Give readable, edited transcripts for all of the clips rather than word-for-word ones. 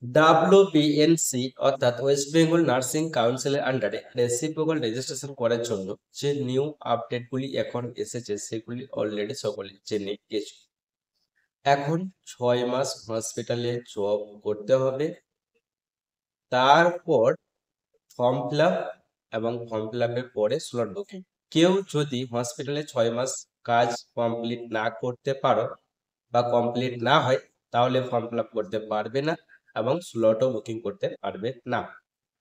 WBNC অর্থাৎ West Bengal nursing কাউন্সিলের আন্ডারে রেসিপ্রোকাল রেজিস্ট্রেশন করার জন্য যে নিউ আপডেটগুলি এখন এসেছে সেগুলি অলরেডি সকলে জেনে গেছে। এখন 6 মাস হসপিটালে জব করতে হবে, তারপর ফর্ম ফিল আপ এবং ফর্ম ফিল আপের পরে স্লট বুকিং। কেউ যদি হসপিটালে 6 মাস কাজ কমপ্লিট না করতে পারো বা কমপ্লিট না হয় তাহলে ফর্ম ফিল আপ করতে পারবে না এবং স্লটও বুকিং করতে পারবে না।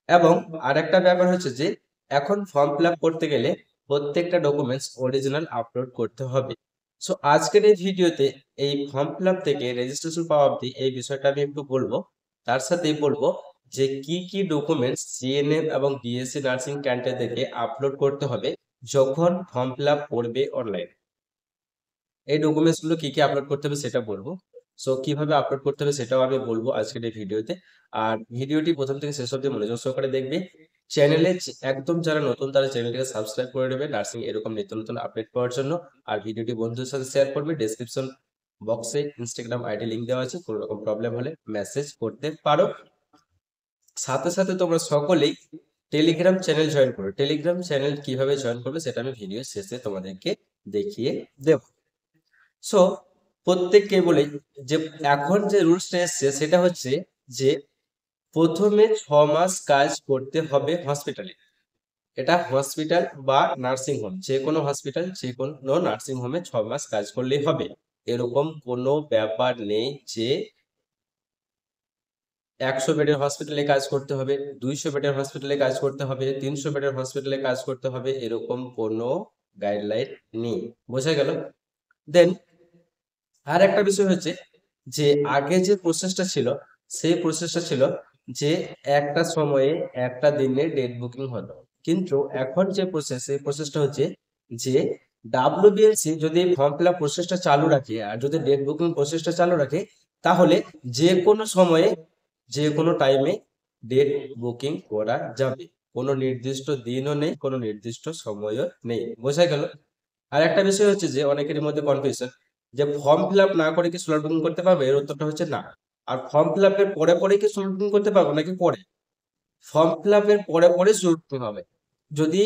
এবং আরেকটা ব্যাপার হচ্ছে যে এখন ফর্ম ফিল আপ করতে গেলে প্রত্যেকটা ডকুমেন্টস অরিজিনাল আপলোড করতে হবে। সো আজকের এই ভিডিওতে এই ফর্ম ফিল আপ থেকে রেজিস্ট্রেশন পাওয়া অবধি এই বিষয়টা আমি একটু বলবো। তার সাথেই বলবো যে কি কি ডকুমেন্টস জিএনএম এবং বিএসসি নার্সিং ক্যান্ডিডেট থেকে আপলোড করতে হবে যখন ফর্ম ফিল আপ করবে অনলাইন। এই ডকুমেন্টস গুলো কি কি আপলোড করতে হবে সেটা বলবো। সো কিভাবে আপলোড করতে হবে সেটাও আমি বলবো আজকের এই ভিডিওতে। আর ভিডিওটি প্রথম থেকে শেষ অবধি মনোযোগ সহকারে দেখবে। চ্যানেলে একদম যারা নতুন তারা চ্যানেলটিকে সাবস্ক্রাইব করে নেবে নার্সিং এরকম নিত্য নতুন আপডেট পাওয়ার জন্য। আর ভিডিওটি বন্ধুদের সাথে শেয়ার করবে। ডেসক্রিপশন বক্সে ইনস্টাগ্রাম আইডি লিংক দেওয়া আছে, কোনো রকম প্রবলেম হলে মেসেজ করতে পারো। সাথে সাথে তোমরা সকলেই টেলিগ্রাম চ্যানেল জয়েন করো। টেলিগ্রাম চ্যানেল কিভাবে জয়েন করবে সেটা আমি ভিডিও শেষে তোমাদেরকে দেখিয়ে দেব। সো প্রত্যেককে বলি যে এখন যে রুলসটা এসছে সেটা হচ্ছে যে প্রথমে 6 মাস কাজ করতে হবে হসপিটালে। এটা হসপিটাল বা নার্সিং হোম, যে কোনো হসপিটাল যে কোনো নার্সিং হোমে 6 মাস কাজ করলেই হবে। এরকম কোনো ব্যাপার নেই যে 100 বেডের হসপিটালে কাজ করতে হবে, 200 বেডের হসপিটালে কাজ করতে হবে, 300 বেডের হসপিটালে কাজ করতে হবে, এরকম কোনো গাইডলাইন নেই। বোঝা গেল? দেন আর একটা বিষয় হচ্ছে যে আগে যে প্রসেসটা ছিল সেই প্রসেসটা ছিল যে একটা সময়ে একটা দিনে ডেট বুকিং হলো, কিন্তু এখন যে প্রসেস এই প্রসেসটা হচ্ছে যে ডাব্লিউবিএলসি যদি ফর্ম ফিল আপ প্রসেসটা চালু রাখে আর যদি ডেট বুকিং প্রসেসটা চালু রাখে তাহলে যে কোনো সময়ে যে কোনো টাইমে ডেট বুকিং করা যাবে। কোনো নির্দিষ্ট দিনও নেই, কোনো নির্দিষ্ট সময়ও নেই। বোঝা গেল? আর একটা বিষয় হচ্ছে যে অনেকের মধ্যে কনফিউশন যে ফর্ম ফিল আপ না করে কি স্লট বুকিং করতে পারবে, এর উত্তরটা হচ্ছে না। আর ফর্ম ফিল আপের পরে পরে কি স্লট বুকিং করতে পারবো নাকি পরে? ফর্ম ফিল আপের পরে পরে স্লট বুকিং হবে। যদি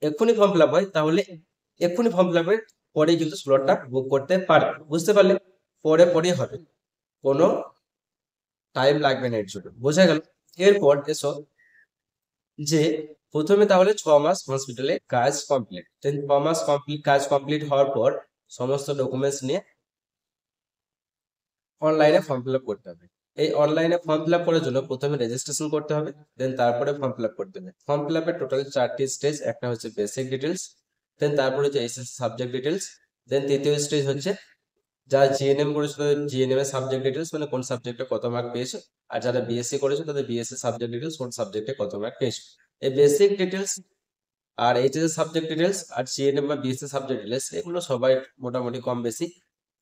এক্ষুনি ফর্ম ফিল আপ হয় তাহলে এক্ষুনি ফর্ম ফিল আপের পরেই কিন্তু স্লটটা বুক করতে পারবে। বুঝতে পারলে? পরে পরেই হবে, কোনো টাইম লাগবে না এর জন্য। বোঝা গেল? এরপর এসো যে প্রথমে তাহলে 6 মাস হসপিটালে কাজ কমপ্লিট, 6 মাস কমপ্লিট কাজ কমপ্লিট হওয়ার পর সমস্ত ডকুমেন্টস নিয়ে অনলাইনে ফর্ম ফিল আপ করতে হবে। এই অনলাইনে ফর্ম ফিল আপ করার জন্য প্রথমে রেজিস্ট্রেশন করতে হবে, দেন তারপরে ফর্ম ফিল আপ করতে হবে। ফর্ম ফিল আপের টোটাল 4টি স্টেজ। একটা হচ্ছে বেসিক ডিটেলস, দেন তারপরে হচ্ছে এসএসসি সাবজেক্ট ডিটেলস, দেন তৃতীয় স্টেজ হচ্ছে যারা জিএনএম করেছে তাদের জিএনএম এর সাবজেক্ট ডিটেলস, মানে কোন সাবজেক্টে কত মার্ক পেয়েছে। আর যারা বিএসসি করেছে তাদের বিএসসি সাবজেক্ট ডিটেলস, কোন সাবজেক্টে কত মার্ক পেয়েছে। এই বেসিক ডিটেলস আর এইচএস সাবজেক্ট ডিটেলস আর জিএনএম বা বিএসসি সাবজেক্ট ডিটেলস এগুলো সবাই মোটামুটি কম বেশি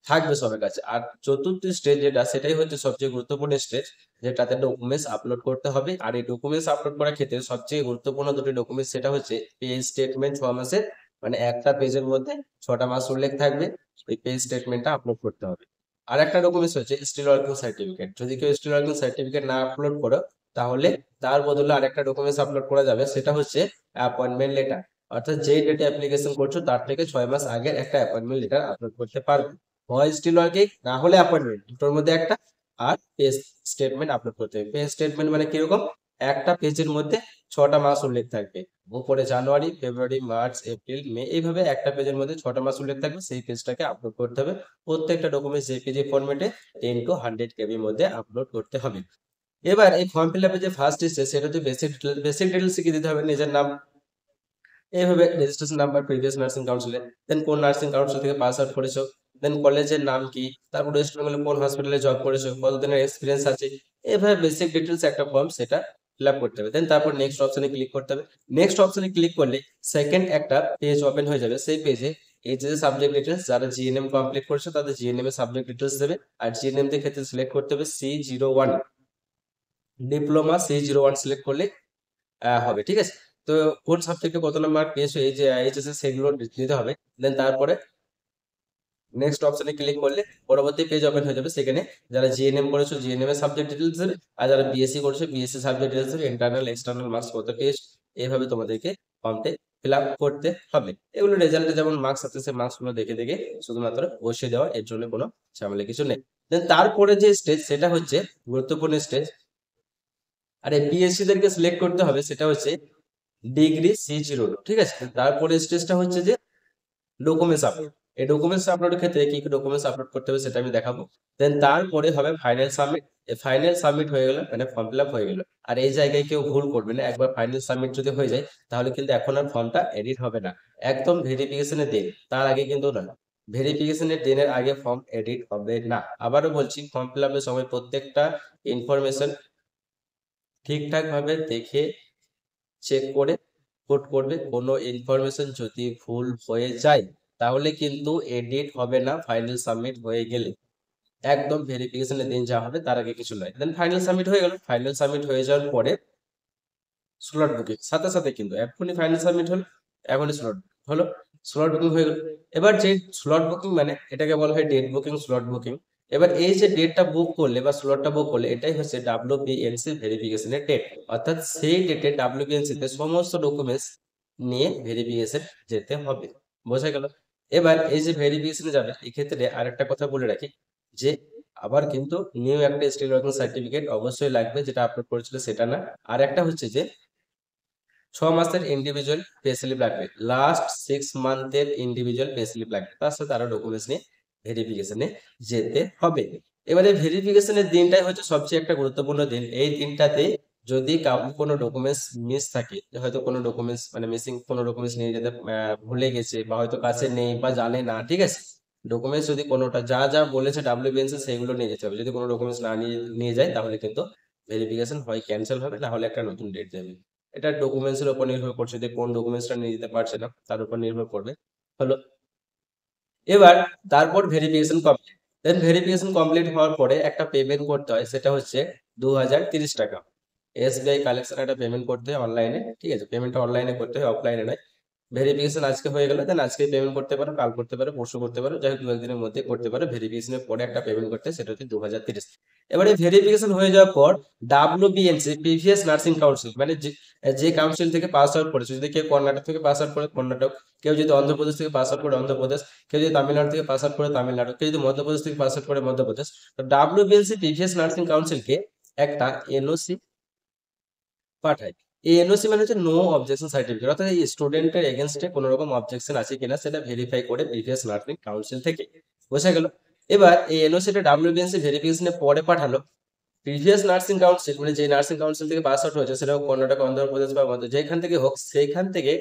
থাকবে সবার কাছে। আর চতুর্থ স্টেজ যেটা সেটাই হচ্ছে সবচেয়ে গুরুত্বপূর্ণ স্টেজ, যেটাতে ডকুমেন্টস আপলোড করতে হবে। আর এই ডকুমেন্টস আপলোড করার ক্ষেত্রে সবচেয়ে গুরুত্বপূর্ণ দুটি ডকুমেন্টস, সেটা হচ্ছে পেজ স্টেটমেন্ট 6 মাসের, মানে একটা পেজের মধ্যে 6টা মাস উল্লেখ থাকবে, ওই পেজ স্টেটমেন্টটা আপলোড করতে হবে। আর একটা ডকুমেন্টস হচ্ছে স্টিল ওয়ার্কিং সার্টিফিকেট। যদি কেউ স্টিল ওয়ার্কিং সার্টিফিকেট না আপলোড করো তাহলে তার বদলে আরেকটা ডকুমেন্টস আপলোড করা যাবে, সেটা হচ্ছে অ্যাপয়েন্টমেন্ট লেটার। অর্থাৎ যেই ডেটে অ্যাপ্লিকেশন করছো তার থেকে 6 মাস আগের একটা অ্যাপয়েন্টমেন্ট লেটার আপলোড করতে পারবে। হয় স্টিল ওয়ার্কিং না হলে অ্যাপয়েন্টমেন্ট, দুটোর মধ্যে একটা। আর পেজ স্টেটমেন্ট আপলোড করতে হবে। পেজ স্টেটমেন্ট মানে কিরকম? একটা পেজের মধ্যে 6টা মাস উল্লেখ থাকবে, উপরে জানুয়ারি, ফেব্রুয়ারি, মার্চ, এপ্রিল, মে, এইভাবে একটা পেজের মধ্যে 6টা মাস উল্লেখ থাকবে, সেই পেজটাকে আপলোড করতে হবে। প্রত্যেকটা ডকুমেন্ট জেপিজি ফরম্যাটে 10 to 100 কেবির মধ্যে আপলোড করতে হবে। এবার এই ফর্ম ফিল আপে যে ফার্স্ট স্টেজ সেটা হচ্ছে বেসিক ডিটেলস। বেসিক ডিটেলস কি দিতে হবে? নিজের নাম, এইভাবে রেজিস্ট্রেশন নাম্বার, প্রিভিয়াস নার্সিং কাউন্সিলে, দেন কোন নার্সিং কাউন্সিল থেকে পাস আউট করেছো, দেন কলেজের নাম কি, তারপর ওয়েস্ট বেঙ্গলে কোন হসপিটালে জব করেছো, কতদিনের এক্সপিরিয়েন্স আছে, এভাবে বেসিক ডিটেলস একটা ফর্ম সেটা ফিল আপ করতে হবে। দেন তারপর নেক্সট অপশনে ক্লিক করতে হবে। নেক্সট অপশনে ক্লিক করলে সেকেন্ড একটা পেজ ওপেন হয়ে যাবে। সেই পেজে এই যে সাবজেক্ট ডিটেলস, যারা জিএনএম কমপ্লিট করেছে তাদের জিএনএম এর সাবজেক্ট ডিটেলস দেবে। আর জিএনএম দের ক্ষেত্রে সিলেক্ট করতে হবে C01 ডিপ্লোমা, C01 সিলেক্ট করলে হবে। ঠিক আছে? তো কোন সাবজেক্টে কত নাম্বার পেয়েছো এই যে এইচএসএ সেগুলো দিতে হবে। দেন তারপরে নেক্সট অপশনে ক্লিক করলে পরবর্তী পেজ ওপেন হয়ে যাবে। সেখানে যারা জিএনএম করেছো জিএনএম এর সাবজেক্ট ডিটেলস দেবে, আর যারা বিএসসি করেছো বিএসসি সাবজেক্ট ডিটেলস দেবে, ইন্টারনাল এক্সটার্নাল মার্কস কত পেয়েছো, এইভাবে তোমাদেরকে ফর্মটি ফিল আপ করতে হবে। এগুলো রেজাল্টে যেমন মার্কস আছে সেই মার্কসগুলো দেখে দেখে শুধুমাত্র বসিয়ে দেওয়া, এর জন্য কোনো ঝামেলা কিছু নেই। দেন তারপরে যে স্টেজ সেটা হচ্ছে গুরুত্বপূর্ণ স্টেজ, আর এই পিএসসি দেরকে সিলেক্ট করতে হবে, সেটা হচ্ছে ডিগ্রি C02। ঠিক আছে, তারপরে স্টেজটা হচ্ছে যে ডকুমেন্টস আপলোড। এই ডকুমেন্টস আপলোডের ক্ষেত্রে কি কি ডকুমেন্টস আপলোড করতে হবে সেটা আমি দেখাবো। দেন তারপরে হবে ফাইনাল সাবমিট। এই ফাইনাল সাবমিট হয়ে গেল মানে ফর্ম ফিল আপ হয়ে গেল। আর এই জায়গায় কেউ ভুল করবে না, একবার ফাইনাল সাবমিট যদি হয়ে যায় তাহলে কিন্তু এখন আর ফর্মটা এডিট হবে না, একদম ভেরিফিকেশনের দিন তার আগে কিন্তু না, ভেরিফিকেশনের দিনের আগে ফর্ম এডিট হবে না। আবারও বলছি, ফর্ম ফিল আপের সময় প্রত্যেকটা ইনফরমেশন ঠিকঠাক ভাবে দেখে চেক করে পুট করবে। কোনো ইনফরমেশন যদি ভুল হয়ে যায় তাহলে কিন্তু এডিট হবে না ফাইনাল সাবমিট হয়ে গেলে, একদম ভেরিফিকেশনের দিন যা হবে তার আগে কিছু নয়। দেন ফাইনাল সাবমিট হয়ে গেল, ফাইনাল সাবমিট হয়ে যাওয়ার পরে স্লট বুকিং সাথে সাথে, কিন্তু এখনই ফাইনাল সাবমিট হলো, এখনই স্লট হলো, স্লট বুকিং হয়ে গেল। এবার যে স্লট বুকিং মানে এটাকে বলা হয় ডেট বুকিং, স্লট বুকিং। এবার এই যে ডেটটা বুক করলে বা স্লটটা বুক করলে এটাই হচ্ছে WBNC ভেরিফিকেশনের ডেট, অর্থাৎ সেই ডেটে WBNC তে সমস্ত ডকুমেন্টস নিয়ে ভেরিফিকেশন যেতে হবে। বোঝা গেল? এবার এই যে ভেরিফিকেশনে যাবে এক্ষেত্রে আরেকটা কথা বলে রাখি, যে আবার কিন্তু নিউ একটা স্কিল ওয়ার্কিং সার্টিফিকেট অবশ্যই লাগবে, যেটা আপলোড করেছিল সেটা না। আর একটা হচ্ছে যে 6 মাসের ইন্ডিভিজুয়াল পে স্লিপ লাগবে, লাস্ট 6 মান্থের ইন্ডিভিজুয়াল পে স্লিপ লাগবে, তার সাথে আরো ডকুমেন্টস নিয়ে ভেরিফিকেশনে যেতে হবে। এবারে ভেরিফিকেশনের দিনটাই হচ্ছে সবচেয়ে একটা গুরুত্বপূর্ণ দিন। এই দিনটাতে যদি কোনো ডকুমেন্টস মিস থাকে, হয়তো কোনো ডকুমেন্টস মানে মিসিং, কোনো ডকুমেন্টস নিয়ে যেতে ভুলে গেছে বা হয়তো কাছে নেই বা জানে না, ঠিক আছে, ডকুমেন্টস যদি কোনোটা যা যা বলেছে WBNC সেগুলো নিয়ে যেতে হবে। যদি কোনো ডকুমেন্টস না নিয়ে নিয়ে যায় তাহলে কিন্তু ভেরিফিকেশন হয় ক্যান্সেল হবে, না হলে একটা নতুন ডেট দেবে। এটা ডকুমেন্টস এর উপর নির্ভর করছে যে কোন ডকুমেন্টসটা নিয়ে যেতে পারছে না, তার উপর নির্ভর করবে। হলো, এবার তারপর ভেরিফিকেশন কমপ্লিট। দেন ভেরিফিকেশন কমপ্লিট হওয়ার পরে একটা পেমেন্ট করতে হয়, সেটা হচ্ছে 2030 টাকা। SBI কালেকশন একটা পেমেন্ট করতে হয় অনলাইনে, ঠিক আছে, পেমেন্টটা অনলাইনে করতে হয়, অফলাইনে নয়। ভেরিফিকেশন আজকে হয়ে গেল, দেন আজকে পেমেন্ট করতে পারো, কাল করতে পারো, পরশু করতে পারো, যাই হোক 2-1 দিনের মধ্যে করতে পারো। ভেরিফিকেশনের পরে একটা পেমেন্ট করতে হয়, সেটা হচ্ছে 2030। এবারে ভেরিফিকেশন হয়ে যাওয়ার পর WBNC প্রিভিয়াস নার্সিং কাউন্সিল মানে যে যে কাউন্সিল থেকে পাস আউট করেছে, যদি কেউ কর্ণাটক থেকে পাস আউট করে কর্ণাটক, কেউ যদি অন্ধ্রপ্রদেশ থেকে পাস আউট করে অন্ধ্রপ্রদেশ, কেউ যদি তামিলনাড়ু থেকে পাস আউট করে তামিলনাড়ু, কেউ যদি মধ্যপ্রদেশ থেকে পাস আউট করে মধ্যপ্রদেশ, তো WBNC প্রিভিয়াস নার্সিং কাউন্সিলকে একটা NOC পাঠায়। এই NOC মানে হচ্ছে নো অবজেকশন সার্টিফিকেট, অর্থাৎ এই স্টুডেন্টের এগেনস্টে কোনো রকম অবজেকশন আছে কিনা সেটা ভেরিফাই করে প্রিভিয়াস নার্সিং কাউন্সিল থেকে। বোঝা গেল? এবার এই NOC-টা WBNC ভেরিফিকেশনের পরে পাঠালো প্রিভিয়াস নার্সিং কাউন্সিল, মানে যে নার্সিং কাউন্সিল থেকে পাস আউট হয়েছে, সেটা হোক কর্ণাটক, অন্ধ্রপ্রদেশ বা মধ্য, যেখান থেকে হোক, সেইখান থেকে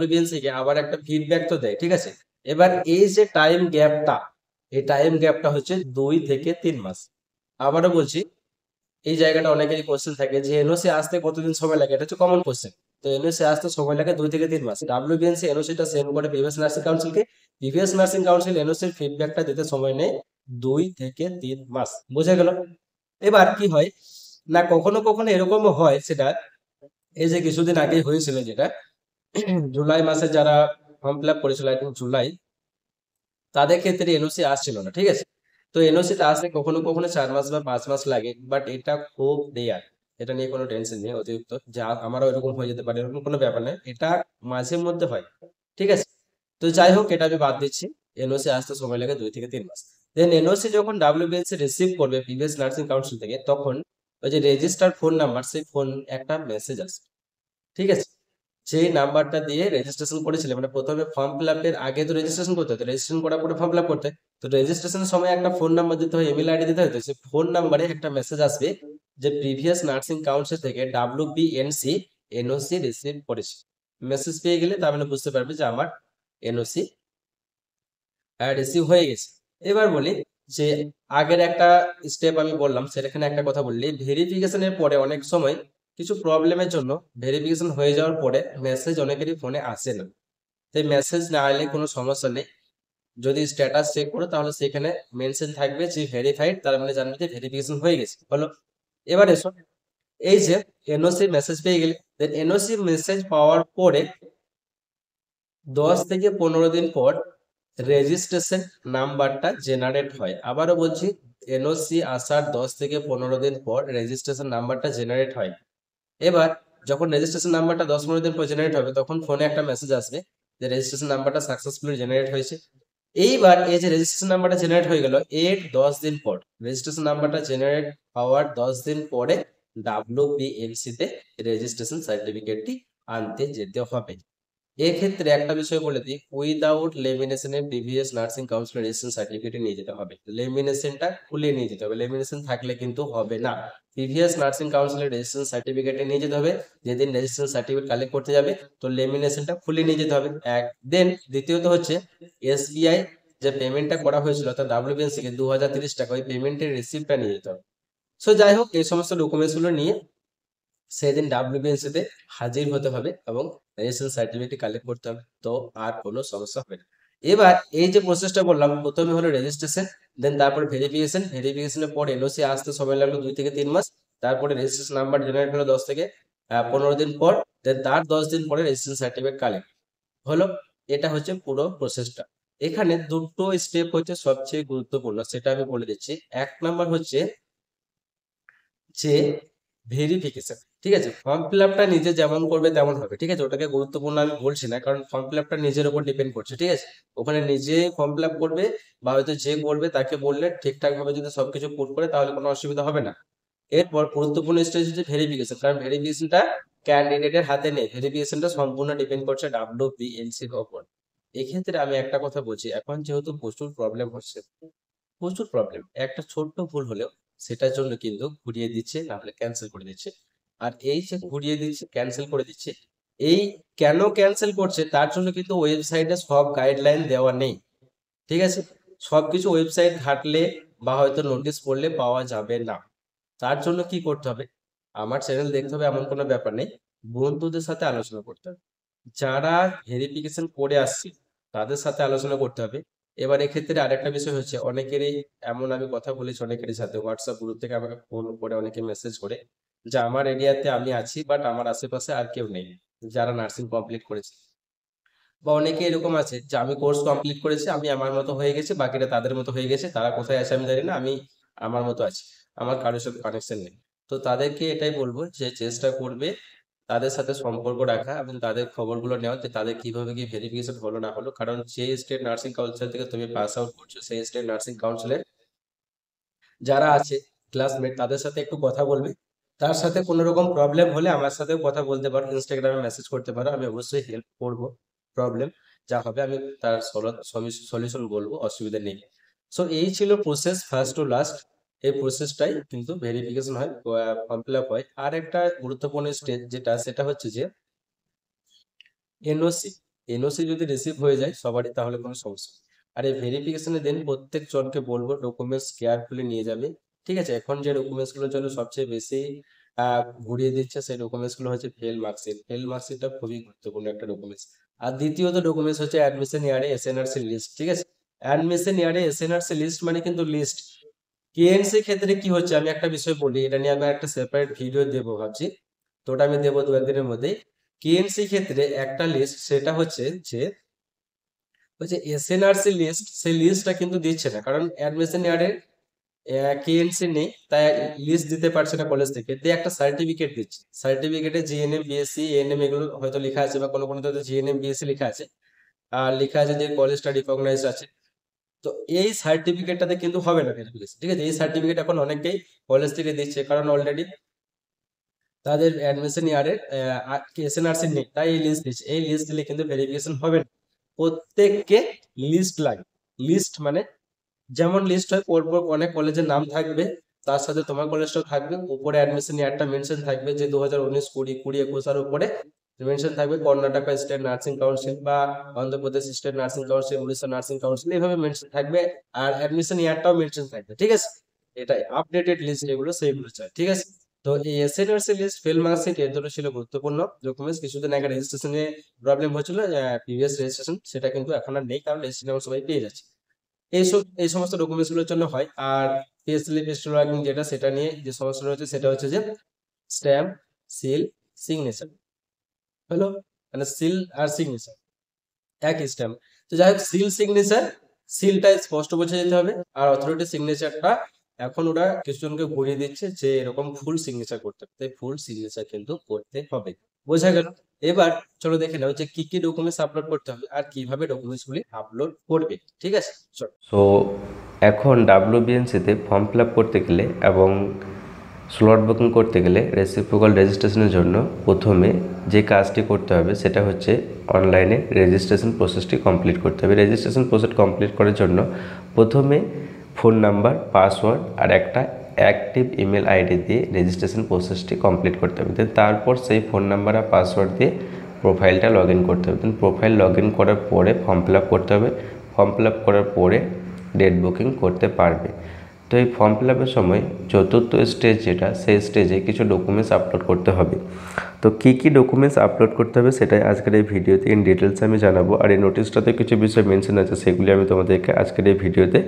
WBNC কে আবার একটা ফিডব্যাক তো দেয়, ঠিক আছে। এবার এই যে টাইম গ্যাপটা, এই টাইম গ্যাপটা হচ্ছে 2 থেকে 3 মাস। আবারও বলছি, এই জায়গাটা অনেকেরই কোশ্চেন থাকে যে NOC আসতে কতদিন সময় লাগে, এটা হচ্ছে কমন কোশ্চেন। তো NOC আসতে সময় লাগে 2 থেকে 3 মাস। WBNC NOC-টা সেন্ড করে প্রিভিয়াস নার্সিং কাউন্সিলকে, প্রিভিয়াস নার্সিং কাউন্সিল NOC-র ফিডব্যাকটা দিতে সময় নেয় 2 থেকে 3 মাস। বোঝা গেল? এবার কি হয় না, কখনো কখনো এরকমও হয়, সেটা এই যে কিছুদিন আগেই হয়েছিল যেটা জুলাই মাসে যারা ফর্ম ফিল আপ করেছিল, I think জুলাই, তাদের ক্ষেত্রে NOC আসছিল না, ঠিক আছে। তো NOC-টা আসতে কখনো কখনো 4 মাস বা 5 মাস লাগে, বাট এটা খুব রেয়ার, এটা নিয়ে কোনো টেনশন নেই অতিরিক্ত, যা আমারও এরকম হয়ে যেতে পারে এরকম কোনো ব্যাপার নেই, এটা মাঝে মধ্যে হয়, ঠিক আছে। তো যাই হোক, এটা আমি বাদ দিচ্ছি। NOC আসতে সময় লাগে 2 থেকে 3 মাস। দেন NOC যখন WBNC রিসিভ করবে প্রিভিয়াস নার্সিং কাউন্সিল থেকে, তখন ওই যে রেজিস্টার ফোন নাম্বার, সেই ফোন একটা মেসেজ আসবে, ঠিক আছে। সেই নাম্বারটা দিয়ে রেজিস্ট্রেশন করেছিলে, মানে প্রথমে ফর্ম ফিল আপের আগে তো রেজিস্ট্রেশন করতে হতো, রেজিস্ট্রেশন করার পরে ফর্ম ফিল আপ করতে, তো রেজিস্ট্রেশনের সময় একটা ফোন নাম্বার দিতে হয়, ইমেল আইডি দিতে হয়, তো সেই ফোন নাম্বারে একটা মেসেজ আসবে যে প্রিভিয়াস নার্সিং কাউন্সিল থেকে WBNC NOC রিসিভ করেছে। মেসেজ পেয়ে গেলে তার মানে বুঝতে পারবে যে আমার NOC রিসিভ হয়ে গেছে। এবার বলি যে আগের একটা স্টেপ আমি বললাম, সেখানে একটা কথা বললি, ভেরিফিকেশনের পরে অনেক সময় কিছু প্রবলেমের জন্য ভেরিফিকেশন হয়ে যাওয়ার পরে মেসেজ অনেকেরই ফোনে আসে না। সেই মেসেজ না এলে কোনো সমস্যা নেই, যদি স্ট্যাটাস চেক করো তাহলে সেখানে মেনশন থাকবে যে ভেরিফাইড, তার মানে জানবে যে ভেরিফিকেশন হয়ে গেছে। হলো, এবার এসো, এই যে NOC মেসেজ পেয়ে গেলে, দেন NOC মেসেজ পাওয়ার পরে 10 থেকে 15 দিন পর রেজিস্ট্রেশন নাম্বারটা জেনারেট হয়। আবারও বলছি, এনওসি আসার 10 থেকে 15 দিন পর রেজিস্ট্রেশন নাম্বারটা জেনারেট হয়। এবার যখন রেজিস্ট্রেশন নাম্বারটা 10-15 দিন পর জেনারেট হবে, তখন ফোনে একটা মেসেজ আসবে যে রেজিস্ট্রেশন নাম্বারটা সাকসেসফুলি জেনারেট হয়েছে। এইবার এই যে রেজিস্ট্রেশন নাম্বারটা জেনারেট হয়ে গেল, এর 10 দিন পর, রেজিস্ট্রেশন নাম্বারটা জেনারেট হওয়ার 10 দিন পরে ডাব্লিউবিএমসি তে রেজিস্ট্রেশন সার্টিফিকেটটি আনতে যেতে হবে। এক্ষেত্রে একটা বিষয় বলে দিই, উইদাউট লেমিনেশনের previous nursing council registration certificate নিয়ে যেতে হবে। লেমিনেশনটা খুলে নিয়ে যেতে হবে, লেমিনেশন থাকলে কিন্তু হবে না। প্রিভিয়াস নার্সিং কাউন্সিলের রেজিস্ট্রেশন সার্টিফিকেটে নিয়ে যেতে হবে। যেদিন রেজিস্ট্রেশন সার্টিফিকেট কালেক্ট করতে যাবে, তো লেমিনেশনটা খুলে নিয়ে যেতে হবে এক। দেন দ্বিতীয়ত হচ্ছে, এসবিআই যে পেমেন্টটা করা হয়েছিল অর্থাৎ ডাব্লিউবিএনসি কে 2030 টাকা, ওই পেমেন্টের রিসিপ্টটা নিয়ে যেতে হবে। সো যাই হোক, এই সমস্ত ডকুমেন্টস গুলো নিয়ে সেদিন ডাব্লিউবিএনসি তে হাজির হতে হবে এবং রেজিস্ট্রেশন সার্টিফিকেট কালেক্ট করতে হবে, তো আর কোনো সমস্যা হবে না। এবার এই যে প্রসেসটা বললাম, প্রথমে হলো রেজিস্ট্রেশন, দেন তারপর ভেরিফিকেশন, ভেরিফিকেশনের পর এনওসি আসতে সময় লাগলো 2 থেকে 3 মাস, তারপরে রেজিস্ট্রেশন নাম্বার জেনারেট হলো 10 থেকে 15 দিন পর, দেন তার 10 দিন পরে রেজিস্ট্রেশন সার্টিফিকেট কালেক্ট হলো। এটা হচ্ছে পুরো প্রসেসটা। এখানে দুটো স্টেপ হচ্ছে সবচেয়ে গুরুত্বপূর্ণ, সেটা আমি বলে দিচ্ছি। 1 নাম্বার হচ্ছে যে ভেরিফিকেশন, ঠিক আছে? ফর্ম ফিল আপটা নিজে যেমন করবে তেমন হবে, ঠিক আছে? ওটাকে গুরুত্বপূর্ণ আমি বলছি না, কারণ ফর্ম ফিল আপটা নিজের উপর ডিপেন্ড করছে, ঠিক আছে? ওখানে নিজে ফর্ম ফিল আপ করবে, বা হয়তো যে করবে তাকে বললে ঠিকঠাক ভাবে যদি সবকিছু পুট করে, তাহলে কোনো অসুবিধা হবে না। এরপর গুরুত্বপূর্ণ স্টেজ হচ্ছে ভেরিফিকেশন, কারণ ভেরিফিকেশনটা ক্যান্ডিডেটের হাতে নেই, ভেরিফিকেশনটা সম্পূর্ণ ডিপেন্ড করছে ডাব্লিউবিএনসির উপর। এক্ষেত্রে আমি একটা কথা বলছি, এখন যেহেতু প্রচুর প্রবলেম হচ্ছে, প্রচুর প্রবলেম, একটা ছোট্ট ভুল হলেও সেটার জন্য কিন্তু ঘুরিয়ে দিচ্ছে, না হলে ক্যান্সেল করে দিচ্ছে। আর এই যে ঘুরিয়ে দিচ্ছে, ক্যান্সেল করে দিচ্ছে, এই কেন ক্যান্সেল করছে তার জন্য কিন্তু ওয়েবসাইটে সব গাইডলাইন দেওয়া নেই, ঠিক আছে? সবকিছু ওয়েবসাইট ঘাটলে বা হয়তো নোটিশ পড়লে পাওয়া যাবে না। তার জন্য কি করতে হবে, আমার চ্যানেল দেখতে হবে এমন কোনো ব্যাপার নেই, বন্ধুদের সাথে আলোচনা করতে হবে, যারা ভেরিফিকেশন করে আসছে তাদের সাথে আলোচনা করতে হবে। এবার এক্ষেত্রে আরেকটা বিষয় হচ্ছে, অনেকেরই এমন আমি কথা বলেছি অনেকেরই সাথে, হোয়াটসঅ্যাপ গ্রুপ থেকে আমাকে ফোন করে অনেকে মেসেজ করে যে আমার এরিয়াতে আমি আছি, বাট আমার আশেপাশে আর কেউ নেই যারা নার্সিং কমপ্লিট করেছে। বা অনেকে এরকম আছে যে আমি কোর্স কমপ্লিট করেছি, আমি আমার মতো হয়ে গেছি, বাকিরা তাদের মতো হয়ে গেছে, তারা কোথায় আছে আমি জানি না, আমি আমার মতো আছি, আমার কারোর সাথে কানেকশন নেই। তো তাদেরকে এটাই বলবো যে চেষ্টা করবে তাদের সাথে সম্পর্ক রাখা এবং তাদের খবরগুলো নেওয়া, যে তাদের কিভাবে কি ভেরিফিকেশন হলো না হলো। কারণ সেই স্টেট নার্সিং কাউন্সিল থেকে তুমি পাস আউট করছো, সেই স্টেট নার্সিং কাউন্সিলের যারা আছে ক্লাসমেট, তাদের সাথে একটু কথা বলবে। তার সাথে কোনো রকম প্রবলেম হলে আমার সাথেও কথা বলতে পারো, ইনস্টাগ্রামে মেসেজ করতে পারো, আমি অবশ্যই হেল্প করব। প্রবলেম যা হবে আমি তার সলিউশন বলবো, অসুবিধা নেই। সো এই ছিল প্রসেস ফার্স্ট টু লাস্ট। এই প্রসেসটাই কিন্তু ভেরিফিকেশন হয়, ফর্ম ফিল আপ হয়। আর একটা গুরুত্বপূর্ণ স্টেজ যেটা, সেটা হচ্ছে যে এনওসি। এনওসি যদি রিসিভ হয়ে যায় সবারই, তাহলে কোনো সমস্যা নেই। আর এই ভেরিফিকেশনের দিন প্রত্যেক জনকে বলবো ডকুমেন্টস কেয়ারফুলি নিয়ে যাবে, ঠিক আছে? এখন যে ডকুমেন্টস গুলোর জন্য সবচেয়ে বেশি ঘুরিয়ে দিচ্ছে, সেই ডকুমেন্টস গুলো হচ্ছে ফেল মার্কশিট। ফেল মার্কশিটটা খুবই গুরুত্বপূর্ণ একটা ডকুমেন্টস। আর দ্বিতীয়ত ডকুমেন্টস হচ্ছে অ্যাডমিশন ইয়ারে এসএনআরসি লিস্ট, ঠিক আছে? অ্যাডমিশন ইয়ারে এসএনআরসি লিস্ট মানে কিন্তু লিস্ট। কেএনসি ক্ষেত্রে কি হচ্ছে, আমি একটা বিষয় বলি, এটা নিয়ে আমি একটা সেপারেট ভিডিও দেবো ভাবছি, তো ওটা আমি দেবো 2-1 দিনের মধ্যেই। কেএনসি ক্ষেত্রে একটা লিস্ট, সেটা হচ্ছে যে ওই যে এসএনআরসি লিস্ট, সেই লিস্টটা কিন্তু দিচ্ছে না, কারণ অ্যাডমিশন ইয়ারে কেএনসি নেই, তাই লিস্ট দিতে পারছে না কলেজ থেকে। দিয়ে একটা সার্টিফিকেট দিচ্ছে, সার্টিফিকেটে জিএনএম বিএসসি এএনএম এগুলো হয়তো লেখা আছে, বা কোনো কোনো জিএনএম বিএসসি লেখা আছে, আর লেখা আছে যে কলেজটা রিকগনাইজ আছে। তো এই সার্টিফিকেটটাতে কিন্তু হবে না ভেরিফিকেশন, ঠিক আছে? এই সার্টিফিকেট এখন অনেকেই কলেজ থেকে দিচ্ছে, কারণ অলরেডি তাদের অ্যাডমিশন ইয়ারে এসএনআরসি নেই, তাই এই লিস্ট দিচ্ছে। এই লিস্ট দিলে কিন্তু ভেরিফিকেশন হবে না, প্রত্যেককে লিস্ট লাগে। লিস্ট মানে যেমন লিস্ট হয়, পরপর অনেক কলেজের নাম থাকবে, তার সাথে তোমার কলেজটাও থাকবে, উপরে অ্যাডমিশন ইয়ারটা মেনশন থাকবে যে 2019, 20, 20, 21, আর উপরে মেনশন থাকবে কর্ণাটকা স্টেট নার্সিং কাউন্সিল, বা Andhra Pradesh state nursing council, Orissa nursing council, এইভাবে মেনশন থাকবে। আর অ্যাডমিশন ইয়ারটাও মেনশন থাকবে, ঠিক আছে? এটাই আপডেটেড লিস্ট, যেগুলো সেইগুলো চাই, ঠিক আছে? তো এই এসএনআরসি লিস্ট, ফেল মার্কশিট, এর দুটো ছিল গুরুত্বপূর্ণ ডকুমেন্টস। কিছুদিন আগে রেজিস্ট্রেশনে প্রবলেম হয়েছিল, প্রিভিয়াস রেজিস্ট্রেশন, সেটা কিন্তু এখন আর নেই, কারণ রেজিস্ট্রেশন সবাই পেয়ে যাচ্ছে। এই সমস্ত ডকুমেন্টস গুলোর জন্য হয়। আর পিএসএল পেস্টল ওয়ার্কিং যেটা, সেটা নিয়ে যে সমস্যাটা হচ্ছে, সেটা হচ্ছে যে স্ট্যাম্প, সিল, সিগনেচার হলো, মানে সিল আর সিগনেচার একই স্ট্যাম্প। তো যাই হোক, সিল সিগনেচার, সিলটা স্পষ্ট বোঝা যেতে হবে। আর অথরিটি সিগনেচারটা এখন ওরা কিছুজনকে ঘুরিয়ে দিচ্ছে যে এরকম ফুল সিগনেচার করতে হবে, তাই ফুল সিগনেচার কিন্তু করতে হবে। বোঝা গেল? এবার চলো দেখে নাও যে কি কি ডকুমেন্টস আপলোড করতে হবে আর কিভাবে ডকুমেন্টস গুলি আপলোড করবে। ঠিক আছে, চলো। সো এখন WBNCতে ফর্ম ফিল আপ করতে গেলে এবং স্লট বুকিং করতে গেলে রেসিপ্রোকাল রেজিস্ট্রেশনের জন্য প্রথমে যে কাজটি করতে হবে সেটা হচ্ছে অনলাইনে রেজিস্ট্রেশন প্রসেসটি কমপ্লিট করতে হবে। রেজিস্ট্রেশন প্রসেস কমপ্লিট করার জন্য প্রথমে ফোন নাম্বার, পাসওয়ার্ড আর একটা অ্যাক্টিভ ইমেল আইডি দিয়ে রেজিস্ট্রেশন প্রসেসটি কমপ্লিট করতে হবে। দেন তারপর সেই ফোন নাম্বার আর পাসওয়ার্ড দিয়ে প্রোফাইলটা লগ ইন করতে হবে। দেন প্রোফাইল লগ ইন করার পরে ফর্ম ফিল আপ করতে হবে। ফর্ম ফিল আপ করার পরে ডেট বুকিং করতে পারবে। তো এই ফর্ম ফিল আপের সময় চতুর্থ স্টেজ যেটা, সেই স্টেজে কিছু ডকুমেন্টস আপলোড করতে হবে। তো কী কী ডকুমেন্টস আপলোড করতে হবে সেটাই আজকের এই ভিডিওতে ইন ডিটেলস আমি জানাবো। আর এই নোটিশটাতে কিছু বিষয় মেনশন আছে, সেগুলি আমি তোমাদেরকে আজকের এই ভিডিওতে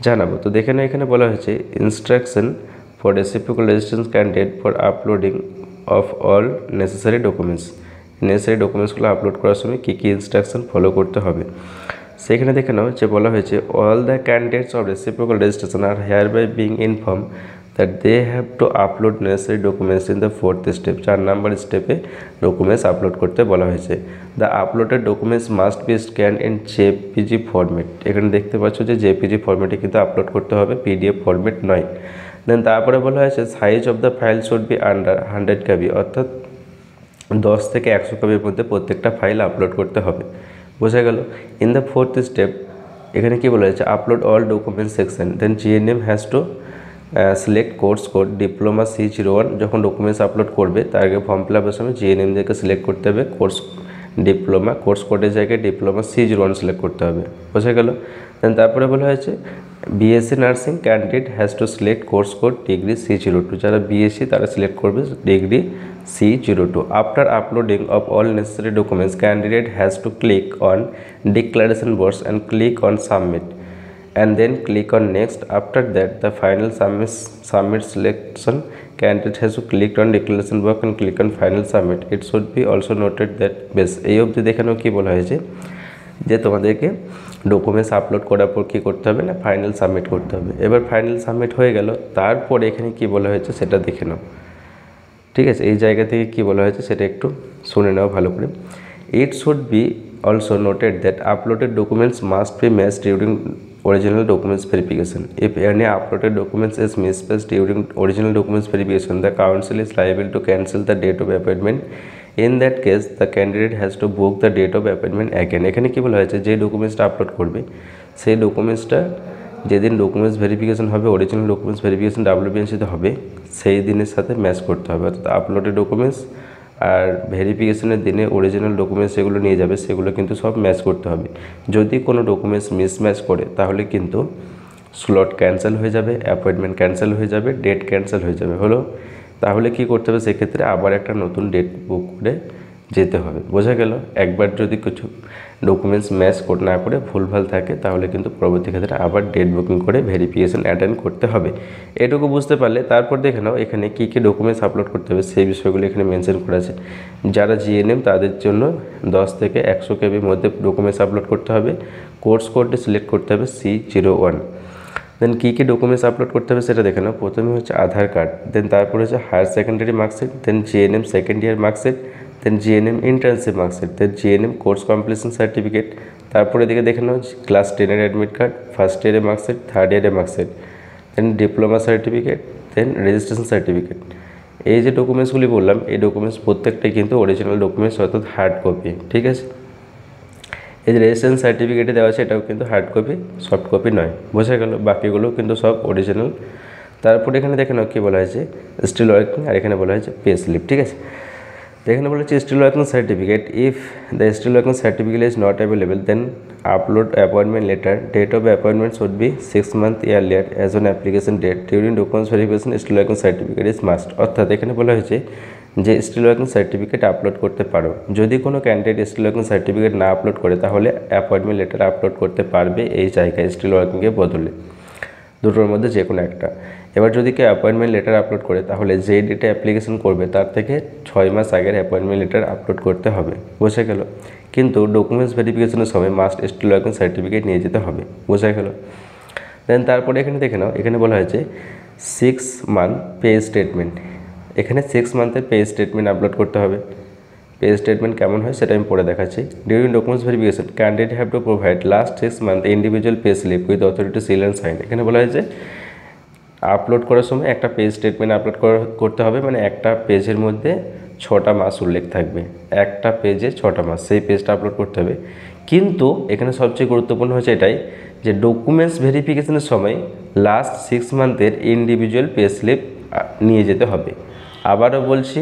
জানাবো। তো দেখে নাও, এখানে বলা হয়েছে instruction for reciprocal registration candidate for uploading of all necessary documents. Necessary ডকুমেন্টসগুলো আপলোড করার সময় কী কী ইনস্ট্রাকশন ফলো করতে হবে সেখানে দেখে নাও যে বলা হয়েছে all the candidates of reciprocal registration are hereby being inform that they have to upload necessary documents in the 4th step. 4 নম্বর স্টেপে ডকুমেন্টস আপলোড করতে বলা হয়েছে। The uploaded documents must be scan in JPG format. এখানে দেখতে পাচ্ছ যে JPG ফরম্যাটে কিন্তু আপলোড করতে হবে, পিডিএফ ফরম্যাট নয়। দেন তারপরে বলা হয়েছে size of the file should be under 100 KB, অর্থাৎ 10 থেকে 100 কপির মধ্যে প্রত্যেকটা ফাইল আপলোড করতে হবে। বোঝা গেল? ইন দ্য 4th স্টেপ এখানে কি বলা হয়েছে upload all document section. Then GNM has to select course code diploma C01। যখন ডকুমেন্টস আপলোড করবে তার আগে ফর্ম ফিল আপের সময় জিএনএম থেকে সিলেক্ট করতে হবে, কোর্স ডিপ্লোমা, কোর্স কোডের জায়গায় ডিপ্লোমা C01 সিলেক্ট করতে হবে। বোঝা গেল? দেন তারপরে বলা হয়েছে BSc nursing candidate has to select course code degree C02। যারা বিএসসি তারা সিলেক্ট করবে degree C02। After uploading of all necessary documents candidate has two click on declaration box and click on submit and then click on next. After that the final submit selection candidate has to click on declaration box and click on final submit. It should be also noted that বেশ এই অবধি দেখানো কি বলা হয়েছে যে তোমাদেরকে documents upload করার পর কী করতে হবে না, ফাইনাল সাবমিট করতে হবে। এবার ফাইনাল সাবমিট হয়ে গেল, তারপর এখানে কি বলা হয়েছে সেটা দেখে নাও। ঠিক আছে, এই জায়গা থেকে কি বলা হয়েছে সেটা একটু শুনে নাও ভালো করে। It should be also noted that uploaded documents must B matched during original documents verification. If any uploaded documents is misplaced during original documents verification, the council is liable to cancel the date of appointment. In that case, the candidate has to book the date of appointment again. এখানে কি বলা হয়েছে যে ডকুমেন্টসটা upload করবে সেই ডকুমেন্টসটা যেদিন documents verification হবে, original documents verification WBNCতে হবে, সেই দিনের সাথে ম্যাচ করতে হবে। অর্থাৎ আপলোডেড ডকুমেন্টস আর ভেরিফিকেশনের দিনে অরিজিনাল ডকুমেন্টস যেগুলো নিয়ে যাবে সেগুলো কিন্তু সব ম্যাচ করতে হবে। যদি কোনো ডকুমেন্টস মিসম্যাচ করে তাহলে কিন্তু স্লট ক্যান্সেল হয়ে যাবে, অ্যাপয়েন্টমেন্ট ক্যান্সেল হয়ে যাবে, ডেট ক্যান্সেল হয়ে যাবে। হলো? তাহলে কি করতে হবে, সেক্ষেত্রে আবার একটা নতুন ডেট বুক করে যেতে হবে। বোঝা গেল? একবার যদি কিছু ডকুমেন্টস ম্যাচ না করে ভুলভাল থাকে তাহলে কিন্তু পরবর্তী ক্ষেত্রে আবার ডেট বুকিং করে ভেরিফিকেশন অ্যাটেন্ড করতে হবে। এটুকু বুঝতে পারলে তারপর দেখে নাও এখানে কী কী ডকুমেন্টস আপলোড করতে হবে সেই বিষয়গুলো এখানে মেনশন করা আছে। যারা জিএনএম তাদের জন্য 10 থেকে 100 KBর মধ্যে ডকুমেন্টস আপলোড করতে হবে। কোর্স কোডটি সিলেক্ট করতে হবে C01। দেন কী কী ডকুমেন্টস আপলোড করতে হবে সেটা দেখে নাও। প্রথমে হচ্ছে আধার কার্ড, দেন তারপর হচ্ছে হায়ার সেকেন্ডারি মার্কশিট, দেন জিএনএম সেকেন্ড ইয়ার মার্কশিট, দেন জিএনএম ইন্টার্নশিপ মার্কশিট, দেন জিএনএম কোর্স কমপ্লিশন সার্টিফিকেট। তারপরে এদিকে দেখে নাও ক্লাস 10-এর অ্যাডমিট কার্ড, ফার্স্ট ইয়ারের মার্কশিট, থার্ড ইয়ারের মার্কশিট, দেন ডিপ্লোমা সার্টিফিকেট, দেন রেজিস্ট্রেশন সার্টিফিকেট। এই যে ডকুমেন্টসগুলি বললাম এই ডকুমেন্টস প্রত্যেকটাই কিন্তু অরিজিনাল ডকুমেন্টস, অর্থাৎ হার্ড কপি। ঠিক আছে, এই যে রেজিস্ট্রেশন সার্টিফিকেটে দেওয়া আছে এটাও কিন্তু হার্ড কপি, সফট কপি নয়। বোঝা গেল? বাকিগুলো কিন্তু সব অরিজিনাল। তারপর এখানে দেখে নাও কী বলা হয়েছে স্টিল ওয়ার্কিং, আর এখানে বলা হয়েছে পে স্লিপ। ঠিক আছে, এখানে বলা হচ্ছে still working certificate. If the still working certificate is not available then upload appointment letter. Date of appointment should be 6 months earlier as on application date. During documents verification still working certificate is must. অর্থাৎ এখানে বলা হয়েছে যে still working certificate upload করতে পারো। যদি কোনো candidate still working certificate না আপলোড করে তাহলে অ্যাপয়েন্টমেন্ট লেটার আপলোড করতে পারবে এই জায়গায় স্টিল ওয়ার্কিংয়ের বদলে, দুটোর মধ্যে যে কোনো একটা। এবার যদি কেউ অ্যাপয়েন্টমেন্ট লেটার আপলোড করে তাহলে যে ডেটে অ্যাপ্লিকেশন করবে তার থেকে 6 মাস আগের অ্যাপয়েন্টমেন্ট লেটার আপলোড করতে হবে, বোঝা গেল। কিন্তু ডকুমেন্টস ভেরিফিকেশনের সময় মাস্ট স্টিল ওয়ার্কিং সার্টিফিকেট নিয়ে যেতে হবে, বোঝা গেল। দেন তারপরে এখানে দেখে নাও, এখানে বলা হয়েছে 6 মান্থ পে স্টেটমেন্ট। এখানে 6 মান্থের পে স্টেটমেন্ট আপলোড করতে হবে। পে স্টেটমেন্ট কেমন হয় সেটা আমি পরে দেখাচ্ছি। During documents verification candidate have to provide last 6 month individual pay slip with authority seal and sign. এখানে বলা হয়েছে আপলোড করার সময় একটা পেজ স্টেটমেন্ট আপলোড করতে হবে, মানে একটা পেজের মধ্যে 6টা মাস উল্লেখ থাকবে, একটা পেজে 6টা মাস, সেই পেজটা আপলোড করতে হবে। কিন্তু এখানে সবচেয়ে গুরুত্বপূর্ণ হচ্ছে এটাই যে ডকুমেন্টস ভেরিফিকেশনের সময় লাস্ট 6 মান্থের ইন্ডিভিজুয়াল পে স্লিপ নিয়ে যেতে হবে। আবারও বলছি,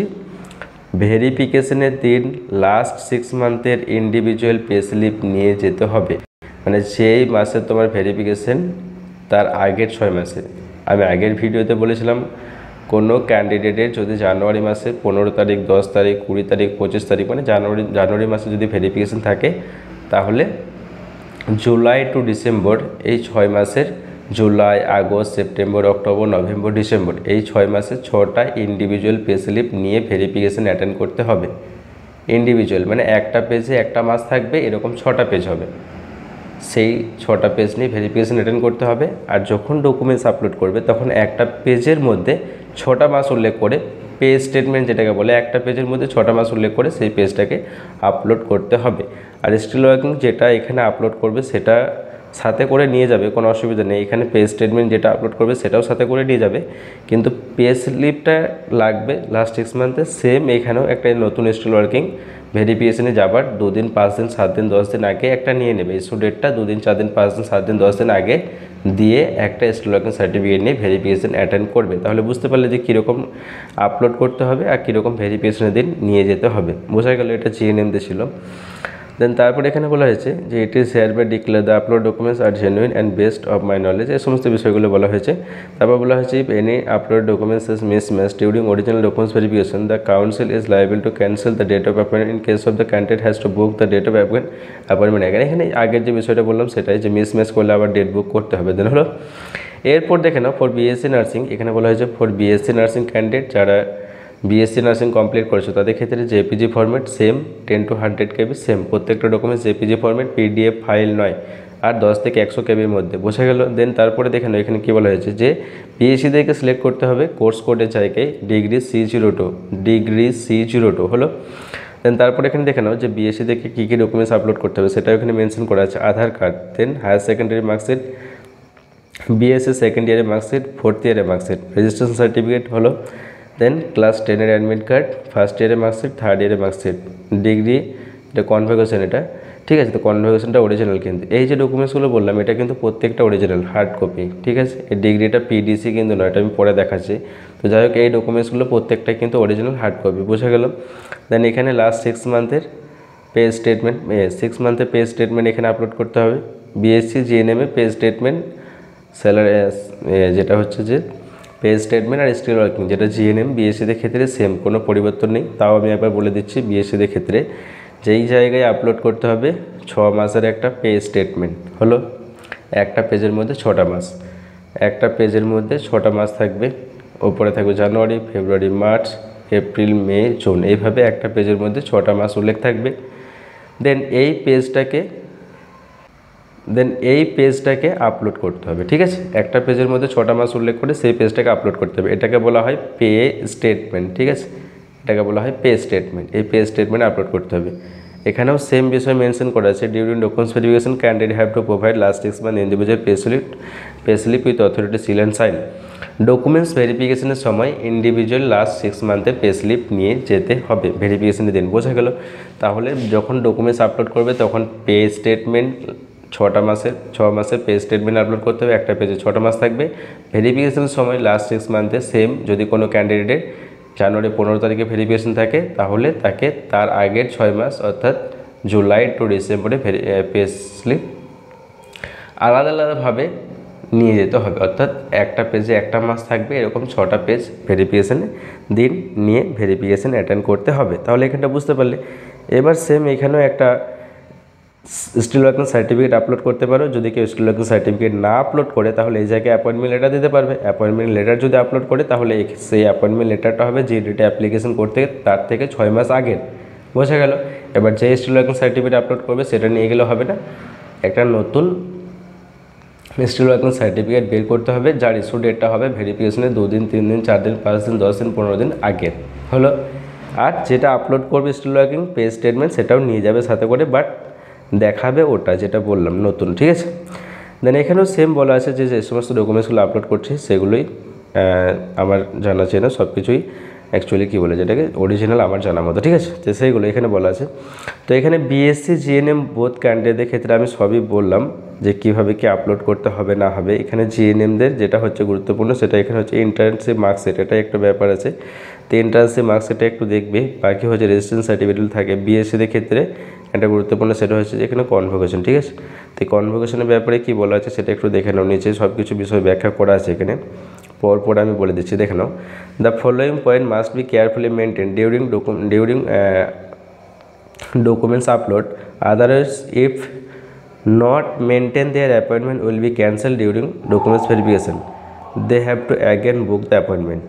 ভেরিফিকেশনের দিন লাস্ট 6 মান্থের ইন্ডিভিজুয়াল পে স্লিপ নিয়ে যেতে হবে, মানে যেই মাসে তোমার ভেরিফিকেশন তার আগের 6 মাসে। আমি আগের ভিডিওতে বলেছিলাম কোনো ক্যান্ডিডেটের যদি জানুয়ারি মাসে 15 তারিখ, 10 তারিখ, 20 তারিখ, 25 তারিখ, মানে জানুয়ারি মাসে যদি ভেরিফিকেশন থাকে তাহলে জুলাই টু ডিসেম্বর এই 6 মাসের, July, August, September, October, November, December এই 6 মাসে 6টা ইন্ডিভিজুয়াল পে স্লিপ নিয়ে ভেরিফিকেশন অ্যাটেন্ড করতে হবে। ইন্ডিভিজুয়াল মানে একটা পেজে একটা মাস থাকবে, এরকম 6টা পেজ হবে, সেই 6টা পেজ নিয়ে ভেরিফিকেশন অ্যাটেন্ড করতে হবে। আর যখন ডকুমেন্টস আপলোড করবে তখন একটা পেজের মধ্যে 6টা মাস উল্লেখ করে, পেজ স্টেটমেন্ট যেটাকে বলে, একটা পেজের মধ্যে 6টা মাস উল্লেখ করে সেই পেজটাকে আপলোড করতে হবে। আর স্টিল ওয়ার্কিং যেটা এখানে আপলোড করবে সেটা সাথে করে নিয়ে যাবে, কোনো অসুবিধা নেই। এখানে পেজ স্টেটমেন্ট যেটা আপলোড করবে সেটাও সাথে করে নিয়ে যাবে, কিন্তু পে স্লিপটা লাগবে লাস্ট 6 মান্থে। সেম এখানেও একটা নতুন স্টিল ওয়ার্কিং ভেরিফিকেশনে যাবার 2 দিন, 5 দিন, 7 দিন, 10 দিন আগে একটা নিয়ে নেবে। ইস্যু ডেটটা 2 দিন, 4 দিন, 5 দিন, 7 দিন, 10 দিন আগে দিয়ে একটা স্টিল ওয়ার্কিং সার্টিফিকেট নিয়ে ভেরিফিকেশন অ্যাটেন্ড করবে। তাহলে বুঝতে পারলে যে কীরকম আপলোড করতে হবে আর কীরকম ভেরিফিকেশনের দিন নিয়ে যেতে হবে, বোঝা গেল। এটা জিএনএম দিয়ে ছিল। দেন তারপরে এখানে বলা হয়েছে যে it is hereby declare the upload documents are genuine and best of my knowledge, এই সমস্ত বিষয়গুলো বলা হয়েছে। তারপর বলা হয়েছে if any upload documents is mismatch during original documents verification the council is liable to cancel the date of appointment in case of the candidate has to book the date of appointment again. এখানে আগের যে বিষয়টা বললাম সেটাই, যে mismatch করলে আবার date বুক করতে হবে। দেন হলো এরপর দেখে নাও ফর বিএসসি নার্সিং, এখানে বলা হয়েছে ফর বিএসসি নার্সিং ক্যান্ডিডেট যারা বিএসসি নার্সিং কমপ্লিট করেছো তাদের ক্ষেত্রে JPG format same 10 to 100 KB same, প্রত্যেকটা documents JPG format, PDF file নয়, আর 10 থেকে 100 KBর মধ্যে, বোঝা গেল। দেন তারপরে দেখে নাও এখানে কী বলা হয়েছে যে বিএসসিদেরকে সিলেক্ট করতে হবে কোর্স কোডের জায়গায় ডিগ্রি C02 হলো। দেন তারপরে এখানে দেখে নাও যে বিএসসিদেরকে কী কী ডকুমেন্টস আপলোড করতে হবে সেটাও এখানে মেনশন করা আছে। Aadhaar card, then higher secondary marksheet, BSc second ইয়ারের মার্কশিট, 4th ইয়ারের মার্কশিট, রেজিস্ট্রেশন সার্টিফিকেট হলো। দেন ক্লাস 10-এর অ্যাডমিট কার্ড, 1st ইয়ারের মার্কশিট, 3rd ইয়ারের মার্কশিট, ডিগ্রি, এটা কনভোকেশন, এটা ঠিক আছে। তো কনভোকেশনটা অরিজিনাল, কিন্তু এই যে ডকুমেন্টসগুলো বললাম এটা কিন্তু প্রত্যেকটা অরিজিনাল হার্ড কপি, ঠিক আছে। এই ডিগ্রিটা পিডিসি কিন্তু নয়, এটা আমি পরে দেখাচ্ছি। তো যাই হোক এই ডকুমেন্টসগুলো প্রত্যেকটাই কিন্তু অরিজিনাল হার্ড কপি, বোঝা গেল। দেন এখানে লাস্ট 6 মান্থের পে স্টেটমেন্ট, 6 মান্থের পে স্টেটমেন্ট এখানে আপলোড করতে হবে। বিএসসি জিএনএমে পে স্টেটমেন্ট, স্যালারি যেটা হচ্ছে যে পে স্টেটমেন্ট আর স্টিল ওয়ার্কিং যেটা জিএনএম বিএসসিদের ক্ষেত্রে সেম, কোনো পরিবর্তন নেই। তাও আমি একবার বলে দিচ্ছি, বিএসসিদের ক্ষেত্রে যেই জায়গায় আপলোড করতে হবে 6 মাসের একটা পে স্টেটমেন্ট হলো, একটা পেজের মধ্যে 6টা মাস, একটা পেজের মধ্যে 6টা মাস থাকবে, ওপরে থাকবে জানুয়ারি, ফেব্রুয়ারি, মার্চ, এপ্রিল, মে, জুন, এইভাবে একটা পেজের মধ্যে 6টা মাস উল্লেখ থাকবে। দেন এই পেজটাকে আপলোড করতে হবে, ঠিক আছে। একটা পেজের মধ্যে 6টা মাস উল্লেখ করে সেই পেজটাকে আপলোড করতে হবে, এটাকে বলা হয় পে স্টেটমেন্ট, ঠিক আছে। এটাকে বলা হয় পে স্টেটমেন্ট, এই পে স্টেটমেন্ট আপলোড করতে হবে। এখানেও সেম বিষয় মেনশন করা আছে, during documents verification candidate have to provide last 6 month individual pay slip with authority seal and sign. Documents ভেরিফিকেশনের সময় ইন্ডিভিজুয়াল লাস্ট 6 মান্থের পে স্লিপ নিয়ে যেতে হবে ভেরিফিকেশনের দিন, বোঝা গেল। তাহলে যখন ডকুমেন্টস আপলোড করবে তখন পে স্টেটমেন্ট 6 মাসের পে স্টেটমেন্ট আপলোড করতে হবে, একটা পেজে 6টা মাস থাকবে। ভেরিফিকেশনের সময় লাস্ট 6 মান্থে সেম, যদি কোনো ক্যান্ডিডেটের জানুয়ারি 15 তারিখে ভেরিফিকেশন থাকে তাহলে তাকে তার আগের 6 মাস অর্থাৎ জুলাই টু ডিসেম্বরে পে স্লিপ আলাদা আলাদাভাবে নিয়ে যেতে হবে, অর্থাৎ একটা পেজে একটা মাস থাকবে, এরকম 6টা পেজ ভেরিফিকেশানে দিন নিয়ে ভেরিফিকেশান অ্যাটেন্ড করতে হবে। তাহলে এখানটা বুঝতে পারলে। এবার সেম এখানেও একটা স্টিল ওয়ার্কিং সার্টিফিকেট আপলোড করতে পারো। যদি কেউ স্টিল ওয়ার্কিং সার্টিফিকেট না আপলোড করে তাহলে এই জায়গায় অ্যাপয়েন্টমেন্ট লেটার দিতে পারবে। অ্যাপয়েন্টমেন্ট লেটার যদি আপলোড করে তাহলে সেই অ্যাপয়েন্টমেন্ট লেটারটা হবে যে ডেটে অ্যাপ্লিকেশন করতে তার থেকে 6 মাস আগের। বোঝা গেল? এবার যে স্টিল ওয়ার্কিং সার্টিফিকেট আপলোড করবে সেটা নিয়ে গেলে হবে না, একটা নতুন স্টিল ওয়ার্কিং সার্টিফিকেট বের করতে হবে যার ইস্যু ডেটটা হবে ভেরিফিকেশনের 2 দিন 3 দিন 4 দিন 5 দিন 10 দিন 15 দিন আগের হলো। আর যেটা আপলোড করবে স্টিল ওয়ার্কিং পে স্টেটমেন্ট সেটাও নিয়ে যাবে সাথে করে, বাট দেখাবে ওটা যেটা বললাম নতুন, ঠিক আছে। দেন এখানেও সেম বলা আছে যে যে সমস্ত ডকুমেন্টসগুলো আপলোড করছি সেগুলোই আমার জানা চেনা সব কিছুই অ্যাকচুয়ালি কী বলে যেটাকে অরিজিনাল আমার জানা মতো, ঠিক আছে। তো সেইগুলো এখানে বলা আছে। তো এখানে বিএসসি জিএনএম বোথ ক্যান্ডিডেটদের ক্ষেত্রে আমি সবই বললাম যে কীভাবে কি আপলোড করতে হবে না হবে। এখানে জিএনএমদের যেটা হচ্ছে গুরুত্বপূর্ণ সেটা এখানে হচ্ছে ইন্টার্নশিপ মার্কশিট, এটাই একটা ব্যাপার আছে। তো ইন্টার্নশিপ মার্কশিটটা একটু দেখবে। বাকি হচ্ছে রেজিস্ট্রেশন সার্টিফিকেট থাকে বিএসসিদের ক্ষেত্রে একটা গুরুত্বপূর্ণ সেটা হচ্ছে যে এখানে কনভোকেশন, ঠিক আছে। তো কনভোকেশনের ব্যাপারে কী বলা আছে সেটা একটু দেখে নাও, নিচে সব কিছু বিষয় ব্যাখ্যা করা আছে এখানে, পরপর আমি বলে দিচ্ছি দেখে নাও। The following point must be carefully maintain during documents upload, otherwise if not maintain their appointment will be cancelled during documents verification, they have to again book the appointment।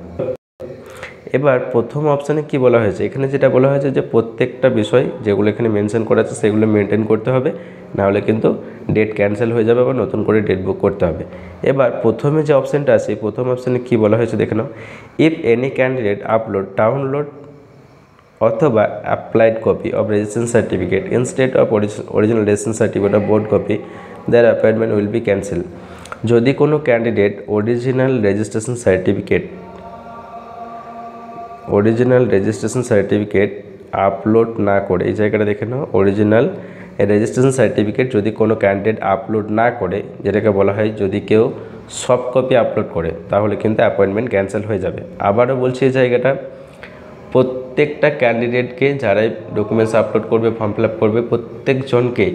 এবার প্রথম অপশানে কি বলা হয়েছে, এখানে যেটা বলা হয়েছে যে প্রত্যেকটা বিষয় যেগুলো এখানে মেনশন করা আছে সেগুলো মেনটেন করতে হবে, নাহলে কিন্তু ডেট ক্যান্সেল হয়ে যাবে বা নতুন করে ডেট বুক করতে হবে। এবার প্রথমে যে অপশানটা আছে প্রথম অপশানে কি বলা হয়েছে দেখে নাও, if any candidate upload download অথবা applied copy of registration certificate instead of original registration certificate of board copy their appointment will be cancel. যদি কোনো candidate original registration certificate upload না করে, এই জায়গাটা দেখে নাও, অরিজিনাল রেজিস্ট্রেশন সার্টিফিকেট যদি কোনো ক্যান্ডিডেট আপলোড না করে, যেটাকে বলা হয় যদি কেউ সফট কপি আপলোড করে তাহলে কিন্তু অ্যাপয়েন্টমেন্ট ক্যান্সেল হয়ে যাবে। আবারও বলছি এই জায়গাটা প্রত্যেকটা ক্যান্ডিডেটকে যারাই ডকুমেন্টস আপলোড করবে ফর্ম ফিল আপ করবে প্রত্যেকজনকে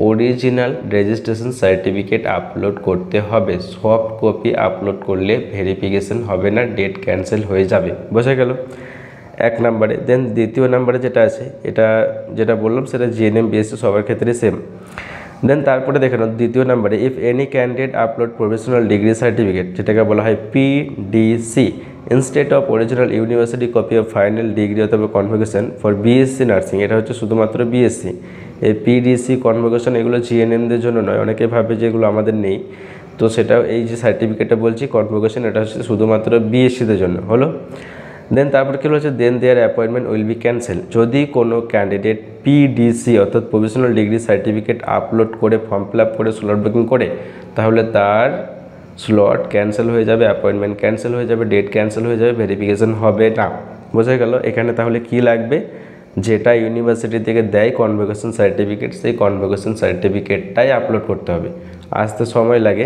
অরিজিনাল রেজিস্ট্রেশন সার্টিফিকেট আপলোড করতে হবে। সফট কপি আপলোড করলে ভেরিফিকেশন হবে না, ডেট ক্যান্সেল হয়ে যাবে। বোঝা গেল 1 নম্বরে। দেন দ্বিতীয় নম্বরে যেটা আছে এটা যেটা বললাম সেটা জিএনএম বিএসসি সবার ক্ষেত্রে সেম। দেন তারপরে দেখে নাও দ্বিতীয় নম্বরে, if any candidate upload professional degree certificate যেটাকে বলা হয় PDC instead of original university copy of final degree অথবা কনভোকেশন ফর বিএসসি নার্সিং, এটা হচ্ছে শুধুমাত্র বিএসসি। এই পিডিসি কনভোকেশন এগুলো জিএনএমদের জন্য নয়, অনেকে ভাবে যে এগুলো আমাদের নেই, তো সেটাও এই যে সার্টিফিকেটটা বলছি কনভোকেশন এটা হচ্ছে শুধুমাত্র বিএসসিদের জন্য হলো। দেন তারপর কী হচ্ছে, then their appointment will be cancel. যদি কোনো ক্যান্ডিডেট পিডিসি অর্থাৎ প্রফেশনাল ডিগ্রি সার্টিফিকেট আপলোড করে ফর্ম ফিল আপ করে স্লট বুকিং করে তাহলে তার স্লট ক্যান্সেল হয়ে যাবে, অ্যাপয়েন্টমেন্ট ক্যান্সেল হয়ে যাবে, ডেট ক্যান্সেল হয়ে যাবে, ভেরিফিকেশন হবে না। বোঝা গেল? এখানে তাহলে কি লাগবে, যেটা ইউনিভার্সিটি থেকে দেয় কনভোকেশন সার্টিফিকেট সেই কনভোকেশন সার্টিফিকেটটাই আপলোড করতে হবে। আসতে সময় লাগে,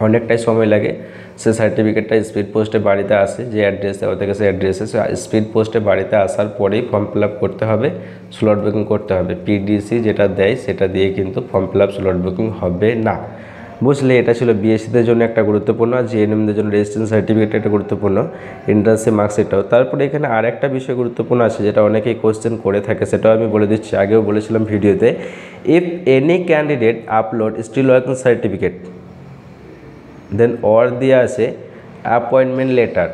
অনেকটাই সময় লাগে। সে সার্টিফিকেটটা স্পিড পোস্টে বাড়িতে আসে, যে অ্যাড্রেস দেওয়া থেকে সেই অ্যাড্রেসে স্পিড পোস্টে বাড়িতে আসার পরেই ফর্ম ফিল আপ করতে হবে, স্লট বুকিং করতে হবে। পিডিসি যেটা দেয় সেটা দিয়ে কিন্তু form fill up slot booking হবে না। বুঝলে? এটা ছিল বিএসসিদের জন্য একটা গুরুত্বপূর্ণ, আর জিএনএমদের জন্য রেজিস্ট্রেশন সার্টিফিকেট একটা গুরুত্বপূর্ণ, ইন্টার্নশিপ মার্কশিটটাও। তারপরে এখানে আর একটা বিষয় গুরুত্বপূর্ণ আছে যেটা অনেকেই কোশ্চেন করে থাকে, সেটাও আমি বলে দিচ্ছি, আগেও বলেছিলাম ভিডিওতে। If any candidate upload still working certificate then or দিয়ে আছে অ্যাপয়েন্টমেন্ট লেটার,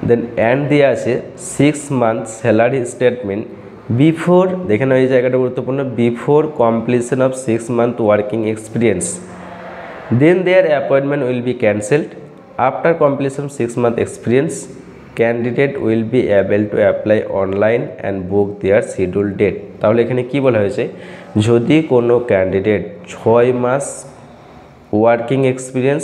দেন অ্যান্ড দিয়ে আছে 6 মান্থ স্যালারি স্টেটমেন্ট বিফোর, দেখেন এই জায়গাটা গুরুত্বপূর্ণ, before completion of 6 month working experience, then their appointment will be cancelled. After completion 6 month experience candidate will be able to apply online and book their schedule date. তাহলে এখানে কি বলা হয়েছে, যদি কোনো ক্যান্ডিডেট 6 মাস ওয়ার্কিং এক্সপিরিয়েন্স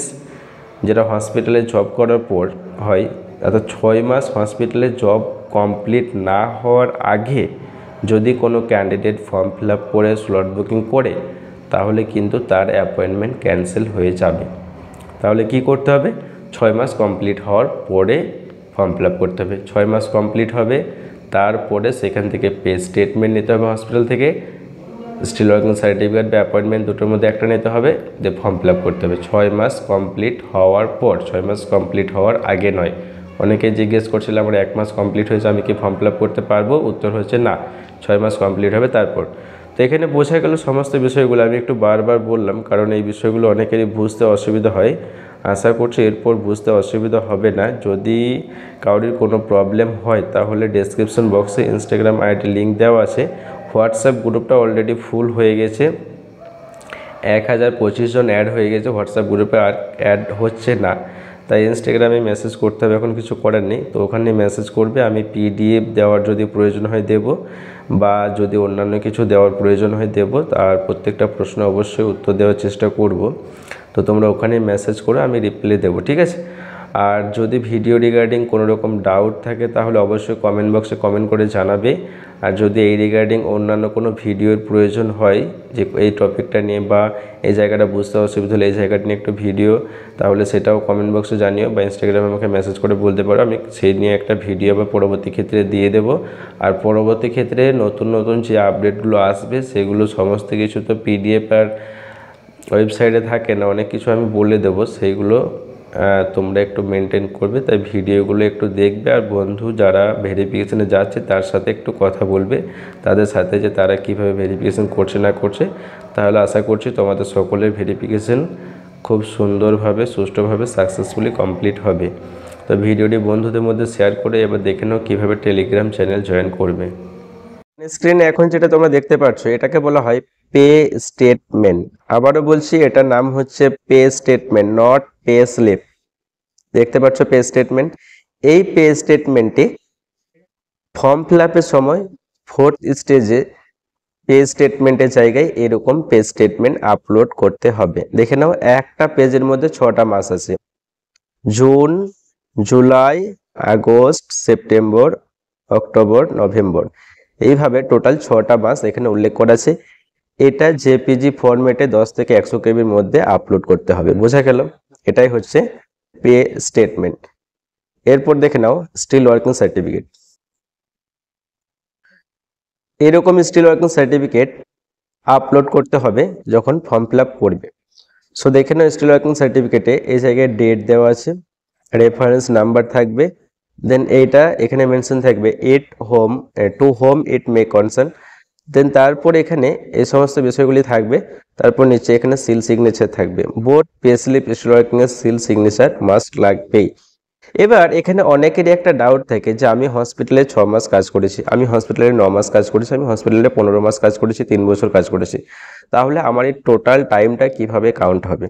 যেটা হসপিটালে job করার পর হয়, অর্থাৎ 6 মাস হসপিটালে জব কমপ্লিট না হওয়ার আগে যদি কোনো ক্যান্ডিডেট ফর্ম ফিল আপ করে স্লট বুকিং করে তাহলে কিন্তু তার অ্যাপয়েন্টমেন্ট ক্যান্সেল হয়ে যাবে। তাহলে কি করতে হবে, 6 মাস কমপ্লিট হওয়ার পরে ফর্ম ফিল আপ করতে হবে। 6 মাস কমপ্লিট হবে, তারপরে সেখান থেকে পে স্টেটমেন্ট নিতে হবে হসপিটাল থেকে, স্টিল ওয়ার্কিং সার্টিফিকেট বা অ্যাপয়েন্টমেন্ট দুটোর মধ্যে একটা নিতে হবে, দিয়ে ফর্ম ফিল আপ করতে হবে 6 মাস কমপ্লিট হওয়ার পর, 6 মাস কমপ্লিট হওয়ার আগে নয়। অনেকে জিজ্ঞেস করছিল আমার 1 মাস কমপ্লিট হয়েছে আমি কি ফর্ম ফিল আপ করতে পারবো, উত্তর হচ্ছে না, 6 মাস কমপ্লিট হবে তারপর। তো এখানে বোঝা গেল সমস্ত বিষয়গুলো। আমি একটু বারবার বললাম কারণ এই বিষয়গুলো অনেকেরই বুঝতে অসুবিধা হয়। আশা করছি এরপর বুঝতে অসুবিধা হবে না। যদি কারোর কোনো প্রবলেম হয় তাহলে ডেসক্রিপশন বক্সে ইনস্টাগ্রাম আইডি লিঙ্ক দেওয়া আছে। হোয়াটসঅ্যাপ গ্রুপটা অলরেডি ফুল হয়ে গেছে, 1025 জন অ্যাড হয়ে গেছে। হোয়াটসঅ্যাপ গ্রুপে আর অ্যাড হচ্ছে না, তাই ইনস্টাগ্রামে মেসেজ করতে হবে, এখন কিছু করার নেই। তো ওখানে মেসেজ করবে, আমি পিডিএফ দেওয়ার যদি প্রয়োজন হয় দেব, বা যদি অন্যান্য কিছু দেওয়ার প্রয়োজন হয় দেব। আর প্রত্যেকটা প্রশ্ন অবশ্যই উত্তর দেওয়ার চেষ্টা করব। তো তোমরা ওখানে মেসেজ করো, আমি রিপ্লাই দেবো, ঠিক আছে। আর যদি ভিডিও রিগার্ডিং কোনো রকম ডাউট থাকে তাহলে অবশ্যই কমেন্ট বক্সে কমেন্ট করে জানাবে। আর যদি এই রিগার্ডিং অন্যান্য কোনো ভিডিওর প্রয়োজন হয় যে এই টপিকটা নিয়ে বা এই জায়গাটা বুঝতে অসুবিধা হলে এই জায়গাটা নিয়ে একটু ভিডিও, তাহলে সেটাও কমেন্ট বক্সে জানিও বা ইনস্টাগ্রামে আমাকে মেসেজ করে বলতে পারো। আমি সেই নিয়ে একটা ভিডিও বা পরবর্তী ক্ষেত্রে দিয়ে দেব। আর পরবর্তী ক্ষেত্রে নতুন নতুন যে আপডেটগুলো আসবে সেগুলো সমস্ত কিছু তো পিডিএফ আর ওয়েবসাইটে থাকে না, অনেক কিছু আমি বলে দেবো, সেইগুলো তোমরা একটু মেনটেন করবে। তাই ভিডিওগুলো একটু দেখবে, আর বন্ধু যারা ভেরিফিকেশানে যাচ্ছে তার সাথে একটু কথা বলবে তাদের সাথে, যে তারা কিভাবে ভেরিফিকেশান করছে না করছে। তাহলে আশা করছি তোমাদের সকলের ভেরিফিকেশান খুব সুন্দরভাবে সুষ্ঠুভাবে সাকসেসফুলি কমপ্লিট হবে। তো ভিডিওটি বন্ধুদের মধ্যে শেয়ার করে এবার দেখে নাও কীভাবে টেলিগ্রাম চ্যানেল জয়েন করবে। স্ক্রিনে এখন যেটা তোমরা দেখতে পাচ্ছ এটাকে বলা হয় পে স্টেটমেন্ট। আবারও বলছি, এটার নাম হচ্ছে pay statement, not pay slip. দেখতে পাচ্ছ পে স্টেটমেন্ট। এই পে স্টেটমেন্টে ফর্ম ফিল আপের সময় 4th স্টেজে পে স্টেটমেন্টের জায়গায় এরকম পে স্টেটমেন্ট আপলোড করতে হবে। দেখে নাও, একটা পেজের মধ্যে 6টা মাস আছে, June, July, August, September, October, November, এইভাবে টোটাল 6টা মাস এখানে উল্লেখ করা আছে। এটা জেপিজি ফরম্যাটে 10 থেকে 100 কেবির মধ্যে আপলোড করতে হবে। বোঝা গেল? এটাই হচ্ছে পে স্টেটমেন্ট। এরপর দেখে নাও স্টিল ওয়ার্কিং সার্টিফিকেট। এরকম স্টিল ওয়ার্কিং সার্টিফিকেট আপলোড করতে হবে যখন ফর্ম ফিল আপ করবে। সো দেখে নাও স্টিল ওয়ার্কিং সার্টিফিকেটে এই জায়গায় ডেট দেওয়া আছে, রেফারেন্স নাম্বার থাকবে, দেন এইটা এখানে মেনশন থাকবে it whom, to whom it may concern, then তারপর এখানে এই সমস্ত বিষয়গুলি থাকবে। তারপর নিচে এখানে সিল সিগনেচার থাকবে। Both pay slip still working এর সিল সিগনেচার মাস্ট লাগবেই। এবার এখানে অনেকেরই একটা ডাউট থাকে যে আমি হসপিটালে 6 মাস কাজ করেছি, আমি হসপিটালে 9 মাস কাজ করেছি, আমি হসপিটালে 15 মাস কাজ করেছি, 3 বছর কাজ করেছি, তাহলে আমার এই টোটাল টাইমটা কিভাবে কাউন্ট হবে?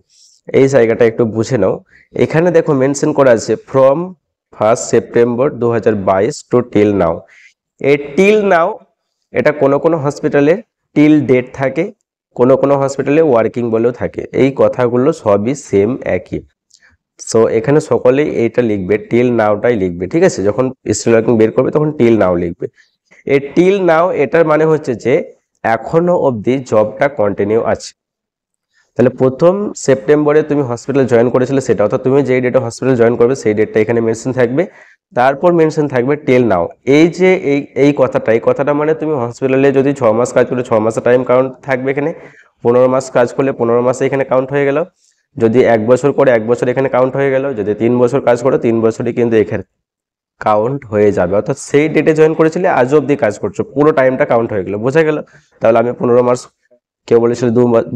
এই জায়গাটা একটু বুঝে নাও। এখানে দেখো মেনশন করা আছে from 1 September 2022 two till now. এই টিল নাও এটা কোনো কোনো হসপিটালে টিল ডেট থাকে, কোনো কোনো হসপিটালে ওয়ার্কিং বলেও থাকে। এই কথাগুলো সবই সেম একই। সো এখানে সকলেই এইটা লিখবে, টিল নাওটাই লিখবে, ঠিক আছে। যখন স্টিল ওয়ার্কিং বের করবে তখন টিল নাও লিখবে। এই টিল নাও এটার মানে হচ্ছে যে এখনো অবধি জবটা কন্টিনিউ আছে। তাহলে 1 সেপ্টেম্বরে তুমি হসপিটাল জয়েন করেছিলে সেটা, অর্থাৎ তুমি যেই ডেটে হসপিটাল জয়েন করবে সেই ডেটটা এখানে মেনশন থাকবে। তারপর মেনশন থাকবে টিল নাও। এই যে এই কথাটা মানে তুমি হসপিটালে যদি 6 মাস কাজ করে 6 মাসের টাইম কাউন্ট থাকবে এখানে, 15 মাস কাজ করলে 15 মাসে এখানে কাউন্ট হয়ে গেল, যদি 1 বছর করে 1 বছর এখানে কাউন্ট হয়ে গেল, যদি 3 বছর কাজ করো 3 বছরই কিন্তু এখানে কাউন্ট হয়ে যাবে। অর্থাৎ সেই ডেটে জয়েন করেছিলে আজ অব্দি কাজ করছো, পুরো টাইমটা কাউন্ট হয়ে গেল। বোঝা গেল? তাহলে আমি 15 মাস, কেউ বলেছিল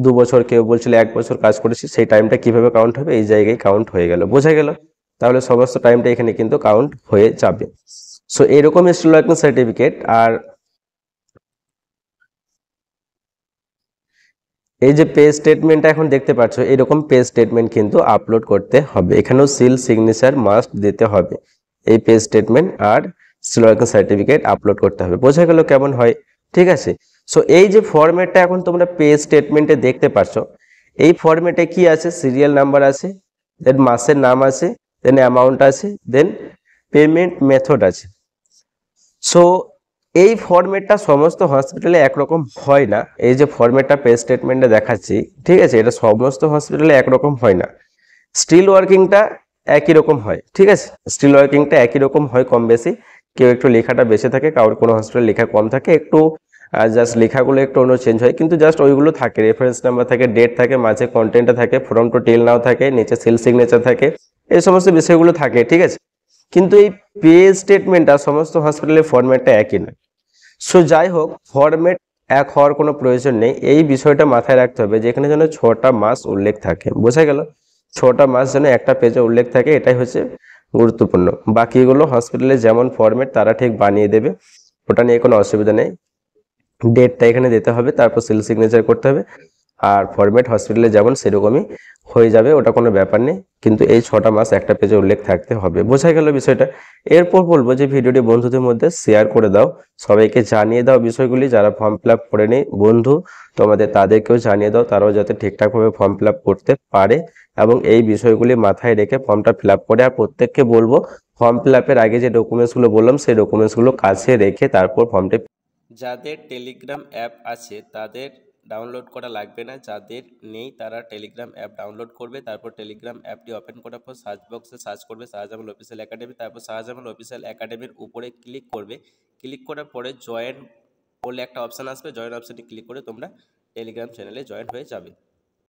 2 বছর, কেউ বলছিল 1 বছর কাজ করেছি, সেই টাইমটা কিভাবে কাউন্ট হবে? এই জায়গায় কাউন্ট হয়ে গেল। বোঝা গেল? তাহলে সমস্ত টাইমটা এখানে কিন্তু কাউন্ট হয়ে যাবে। সো এরকম স্টিল ওয়ার্কিং সার্টিফিকেট আর এই যে পে স্টেটমেন্টটা এখন দেখতে পাচ্ছ, এরকম পে স্টেটমেন্ট কিন্তু আপলোড করতে হবে। এখানেও সিল সিগনেচার মাস্ট দিতে হবে। এই পে স্টেটমেন্ট আর স্টিল ওয়ার্কিং সার্টিফিকেট আপলোড করতে হবে। বোঝা গেল কেমন হয়? ঠিক আছে। সো এই যে ফরম্যাটটা এখন তোমরা পে স্টেটমেন্টে দেখতে পাচ্ছ, এই ফরম্যাটে কি আছে? সিরিয়াল নাম্বার আছে, দেন মাসের নাম আছে, দেন অ্যামাউন্ট আছে, দেন পেমেন্ট মেথড আছে। সো এই ফরম্যাটটা সমস্ত হসপিটালে একরকম হয় না। এই যে ফরম্যাটটা পে স্টেটমেন্টে দেখাচ্ছি, ঠিক আছে, এটা সমস্ত হসপিটালে একরকম হয় না। স্টিল ওয়ার্কিংটা একই রকম হয়, ঠিক আছে। স্টিল ওয়ার্কিংটা একই রকম হয় কম বেশি, কেউ একটু লেখাটা বেশি থাকে, কারোর কোনো হসপিটালে লেখা কম থাকে, একটু জাস্ট লেখাগুলো একটু অন্য চেঞ্জ হয়, কিন্তু জাস্ট ওইগুলো থাকে, রেফারেন্স নাম্বার থাকে, ডেট থাকে, মাঝে কন্টেন্টটা থাকে, ফ্রম টু টিল নাও থাকে, নিচে সিল সিগনেচার থাকে, এই সমস্ত বিষয়গুলো থাকে, ঠিক আছে। কিন্তু এই পে স্টেটমেন্টটা সমস্ত হসপিটালের ফরম্যাটটা একই নয়। সো যাই হোক, ফরম্যাট এক হওয়ার কোনো প্রয়োজন নেই। এই বিষয়টা মাথায় রাখতে হবে যে এখানে যেন 6টা মাস উল্লেখ থাকে, বোঝা গেল? 6টা মাস যেন একটা পেজে উল্লেখ থাকে, এটাই হচ্ছে গুরুত্বপূর্ণ। বাকিগুলো হসপিটালে যেমন ফরম্যাট তারা ঠিক বানিয়ে দেবে, ওটা নিয়ে কোনো অসুবিধা নেই। ডেটটা এখানে দিতে হবে, তারপর সিল সিগনেচার করতে হবে, আর ফরম্যাট হসপিটালে যেমন সেরকমই হয়ে যাবে, ওটা কোনো ব্যাপার নেই। কিন্তু এই 6টা মাস একটা পেজে উল্লেখ থাকতে হবে, বোঝা গেল বিষয়টা? এরপর বলবো যে ভিডিওটি বন্ধুদের মধ্যে শেয়ার করে দাও, সবাইকে জানিয়ে দাও বিষয়গুলি। যারা ফর্ম ফিল আপ করে নেই বন্ধু তোমাদের, তাদেরকেও জানিয়ে দাও, তারাও যাতে ঠিকঠাকভাবে ফর্ম ফিল আপ করতে পারে এবং এই বিষয়গুলি মাথায় রেখে ফর্মটা ফিল আপ করে। আর প্রত্যেককে বলবো ফর্ম ফিল আপের আগে যে ডকুমেন্টসগুলো বললাম সেই ডকুমেন্টসগুলো কাছে রেখে তারপর ফর্মটি। যাদের টেলিগ্রাম অ্যাপ আছে তাদের ডাউনলোড করা লাগবে না, যাদের নেই তারা টেলিগ্রাম অ্যাপ ডাউনলোড করবে। তারপর টেলিগ্রাম অ্যাপটি ওপেন করার পর সার্চ বক্সে সার্চ করবে শাহজামাল অফিসিয়াল একাডেমি, তারপর শাহজামাল অফিসিয়াল একাডেমির উপরে ক্লিক করবে। ক্লিক করার পরে জয়েন বলে একটা অপশান আসবে, জয়েন অপশানে ক্লিক করে তোমরা টেলিগ্রাম চ্যানেলে জয়েন হয়ে যাবে।